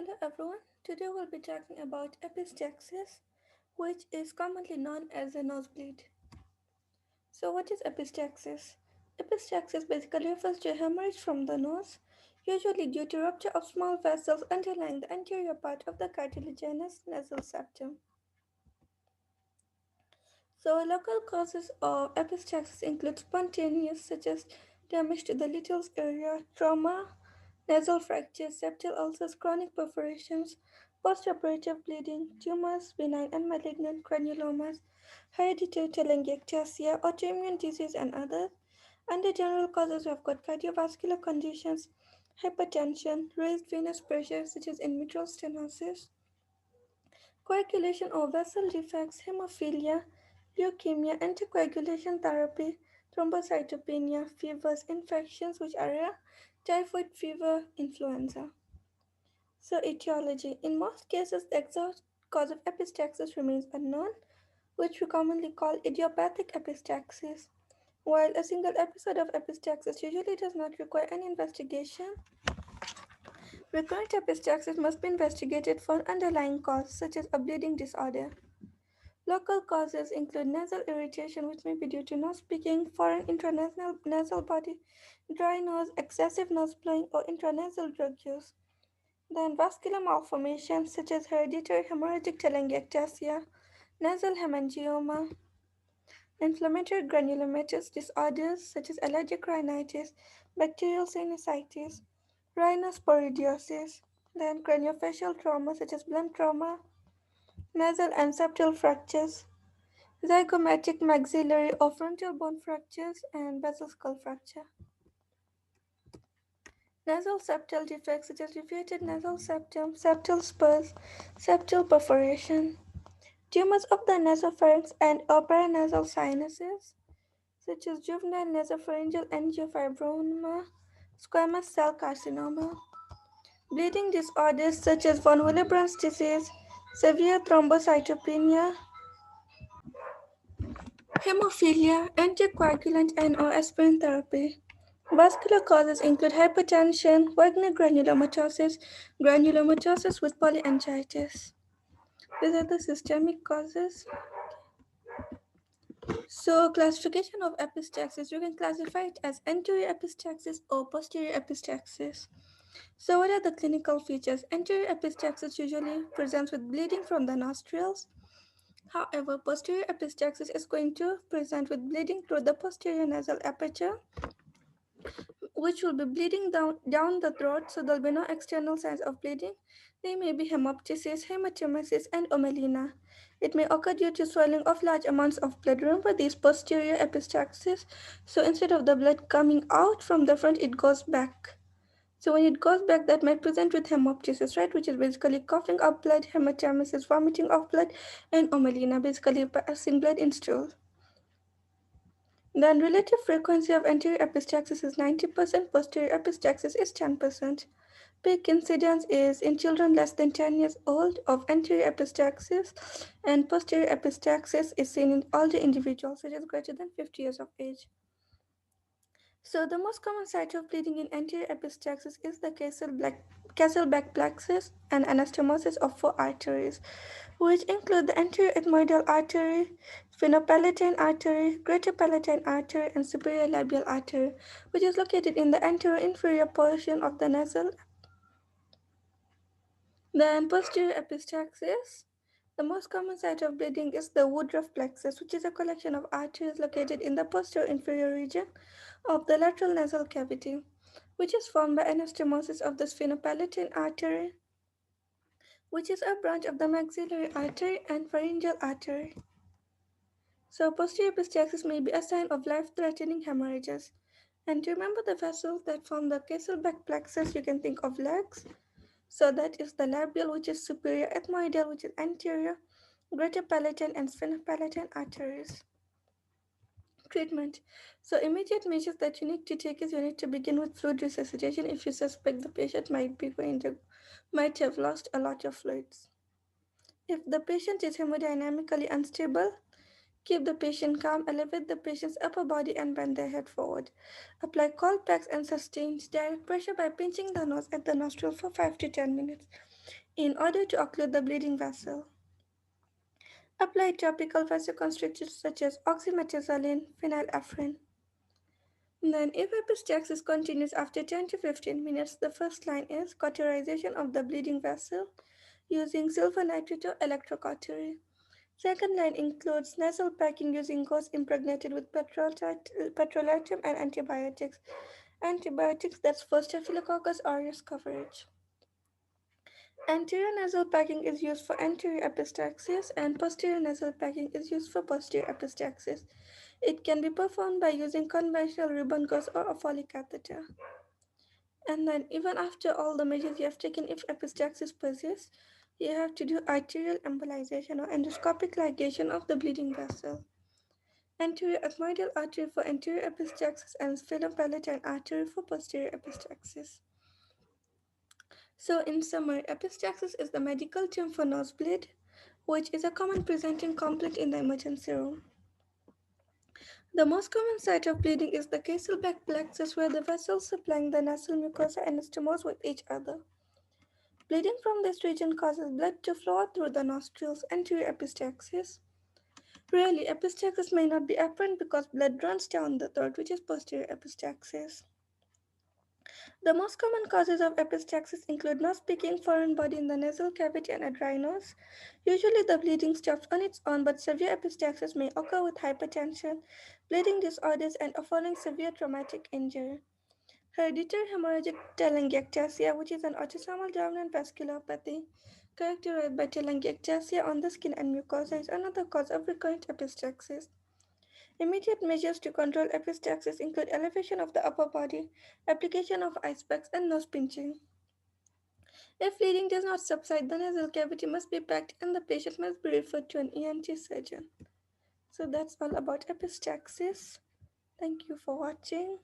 Hello everyone. Today we'll be talking about epistaxis, which is commonly known as a nosebleed. So, what is epistaxis? Epistaxis basically refers to a hemorrhage from the nose, usually due to rupture of small vessels underlying the anterior part of the cartilaginous nasal septum. So, local causes of epistaxis include spontaneous, such as damage to the little's area, trauma, nasal fractures, septal ulcers, chronic perforations, postoperative bleeding, tumors, benign and malignant granulomas, hereditary telangiectasia, autoimmune disease, and others. Under general causes, we have got cardiovascular conditions, hypertension, raised venous pressure, such as in mitral stenosis, coagulation or vessel defects, hemophilia, leukemia, anticoagulation therapy, thrombocytopenia, fevers, infections which are rare, typhoid fever, influenza. So, etiology. In most cases, the exact cause of epistaxis remains unknown, which we commonly call idiopathic epistaxis. While a single episode of epistaxis usually does not require any investigation, recurrent epistaxis must be investigated for an underlying cause, such as a bleeding disorder. Local causes include nasal irritation, which may be due to nose picking, foreign intranasal nasal body, dry nose, excessive nose blowing, or intranasal drug use. Then vascular malformations such as hereditary hemorrhagic telangiectasia, nasal hemangioma, inflammatory granulomatous disorders such as allergic rhinitis, bacterial sinusitis, rhinosporidiosis, then craniofacial trauma such as blunt trauma, nasal and septal fractures, zygomatic maxillary or frontal bone fractures, and basal skull fracture. Nasal septal defects such as deviated nasal septum, septal spurs, septal perforation, tumors of the nasopharynx and or paranasal sinuses, such as juvenile nasopharyngeal angiofibroma, squamous cell carcinoma, bleeding disorders such as von Willebrand's disease, severe thrombocytopenia, hemophilia, anticoagulant and or aspirin therapy. Vascular causes include hypertension, Wagner granulomatosis with polyangiitis. These are the systemic causes. So, classification of epistaxis, you can classify it as anterior epistaxis or posterior epistaxis. So, what are the clinical features? Anterior epistaxis usually presents with bleeding from the nostrils. However, posterior epistaxis is going to present with bleeding through the posterior nasal aperture, which will be bleeding down the throat, so there'll be no external signs of bleeding. They may be hemoptysis, hematemesis, and omelina. It may occur due to swelling of large amounts of blood. Remember these posterior epistaxis? So instead of the blood coming out from the front, it goes back. So when it goes back, that might present with hemoptysis, right? Which is basically coughing up blood, hematemesis, vomiting of blood, and omelina, basically passing blood in stool. The relative frequency of anterior epistaxis is 90%, posterior epistaxis is 10%. Peak incidence is in children less than 10 years old of anterior epistaxis, and posterior epistaxis is seen in older individuals, such as greater than 50 years of age. So, the most common site of bleeding in anterior epistaxis is the Kiesselbach plexus and anastomosis of four arteries, which include the anterior ethmoidal artery, sphenopalatine artery, greater palatine artery, and superior labial artery, which is located in the anterior inferior portion of the nasal. Then, posterior epistaxis. The most common site of bleeding is the Woodruff plexus, which is a collection of arteries located in the posterior inferior region of the lateral nasal cavity, which is formed by anastomosis of the sphenopalatine artery, which is a branch of the maxillary artery and pharyngeal artery. So, posterior epistaxis may be a sign of life-threatening hemorrhages. And to remember the vessels that form the Kiesselbach plexus, you can think of legs. So that is the labial, which is superior, ethmoidal, which is anterior, greater palatine and sphenopalatine arteries. Treatment. So immediate measures that you need to take is you need to begin with fluid resuscitation if you suspect the patient might have lost a lot of fluids. If the patient is hemodynamically unstable, Keep the patient calm, elevate the patient's upper body and bend their head forward. Apply cold packs and sustained direct pressure by pinching the nose at the nostril for 5 to 10 minutes in order to occlude the bleeding vessel. Apply topical vasoconstrictors such as oxymetazoline, phenylephrine. Then, if epistaxis continues after 10 to 15 minutes, the first line is cauterization of the bleeding vessel using silver nitrate or electrocautery. Second line includes nasal packing using gauze impregnated with petrolatum and antibiotics. Antibiotics that's for Staphylococcus aureus coverage. Anterior nasal packing is used for anterior epistaxis and posterior nasal packing is used for posterior epistaxis. It can be performed by using conventional ribbon gauze or a Foley catheter. And then, even after all the measures you have taken, if epistaxis persists, you have to do arterial embolization or endoscopic ligation of the bleeding vessel. Anterior ethmoidal artery for anterior epistaxis and sphenopalatine artery for posterior epistaxis. So, in summary, epistaxis is the medical term for nosebleed, which is a common presenting complaint in the emergency room. The most common site of bleeding is the Kiesselbach plexus, where the vessels supplying the nasal mucosa anastomose with each other. Bleeding from this region causes blood to flow through the nostrils, anterior epistaxis. Rarely, epistaxis may not be apparent because blood runs down the throat, which is posterior epistaxis. The most common causes of epistaxis include not speaking, foreign body in the nasal cavity, and a dry nose. Usually, the bleeding stops on its own, but severe epistaxis may occur with hypertension, bleeding disorders, and following severe traumatic injury. Hereditary hemorrhagic telangiectasia, which is an autosomal dominant vasculopathy characterized by telangiectasia on the skin and mucosa, is another cause of recurrent epistaxis. Immediate measures to control epistaxis include elevation of the upper body, application of ice packs, and nose pinching. If bleeding does not subside, the nasal cavity must be packed and the patient must be referred to an ENT surgeon. So that's all about epistaxis. Thank you for watching.